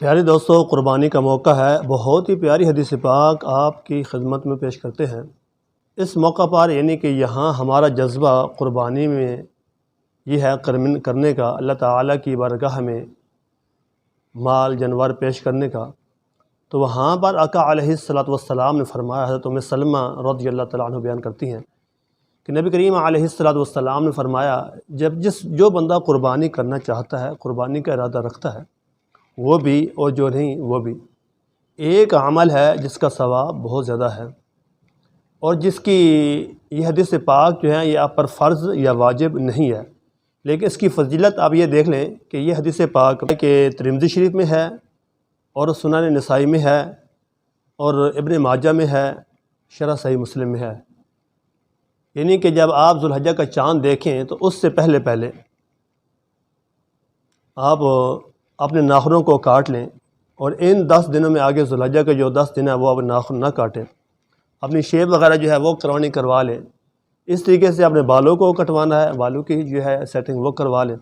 پیارے دوستو، قربانی کا موقع ہے۔ بہت ہی پیاری حدیث پاک آپ کی خدمت میں پیش کرتے ہیں۔ اس موقع پر یعنی کہ یہاں ہمارا جذبہ قربانی میں یہ ہے کرنے کا، اللہ تعالیٰ کی بارگاہ میں مال جانور پیش کرنے کا، تو وہاں پر آقا علیہ الصلوۃ والسلام نے فرمایا، حضرت ام سلمہ رضی اللہ تعالیٰ عنہ بیان کرتی ہیں کہ نبی کریم علیہ الصلوۃ والسلام نے فرمایا، جو بندہ قربانی کرنا چاہتا ہے، قربانی کا ارادہ رکھتا ہے، وہ بھی اور جو نہیں وہ بھی، ایک عمل ہے جس کا ثواب بہت زیادہ ہے، اور جس کی یہ حدیث پاک جو ہے یہ آپ پر فرض یا واجب نہیں ہے، لیکن اس کی فضیلت آپ یہ دیکھ لیں کہ یہ حدیث پاک کہ ترمذی شریف میں ہے اور سنن نسائی میں ہے اور ابن ماجہ میں ہے، شرح صحیح مسلم میں ہے۔ یعنی کہ جب آپ ذوالحجہ کا چاند دیکھیں تو اس سے پہلے آپ اپنے ناخنوں کو کاٹ لیں، اور ان 10 دنوں میں آگے ذوالحجہ کے جو 10 دن ہیں وہ آپ ناخن نہ کاٹیں، اپنی شیب وغیرہ جو ہے وہ کروا لیں۔ اس طریقے سے اپنے بالوں کو کٹوانا ہے، بالوں کی جو ہے سیٹنگ وہ کروا لیں۔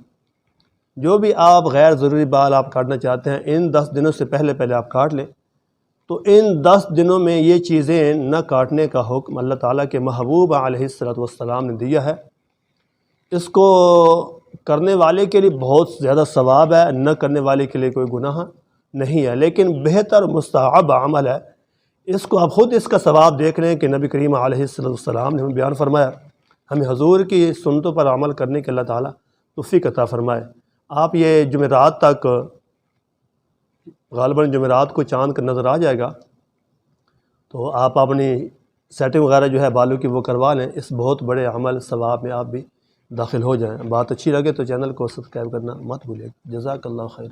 جو بھی آپ غیر ضروری بال آپ کاٹنا چاہتے ہیں، ان 10 دنوں سے پہلے آپ کاٹ لیں۔ تو ان 10 دنوں میں یہ چیزیں نہ کاٹنے کا حکم اللہ تعالیٰ کے محبوب علیہ الصلوۃ والسلام نے دیا ہے۔ اس کو کرنے والے کے لیے بہت زیادہ ثواب ہے، نہ کرنے والے کے لیے کوئی گناہ نہیں ہے، لیکن بہتر مستحب عمل ہے۔ اس کو آپ خود اس کا ثواب دیکھ رہے ہیں کہ نبی کریم علیہ الصلوۃ والسلام نے ہمیں بیان فرمایا، ہمیں حضور کی سنتوں پر عمل کرنے کے اللہ تعالیٰ توفیق عطا فرمائے۔ آپ یہ جمعرات تک، غالباً جمعرات کو چاند کا نظر آ جائے گا، تو آپ اپنی سیٹنگ وغیرہ جو ہے بالوں کی وہ کروا لیں۔ اس بہت بڑے عمل ثواب میں آپ بھی داخل ہو جائیں۔ بات اچھی لگے تو چینل کو سبسکرائب کرنا مت بھولیے۔ جزاک اللہ خیر۔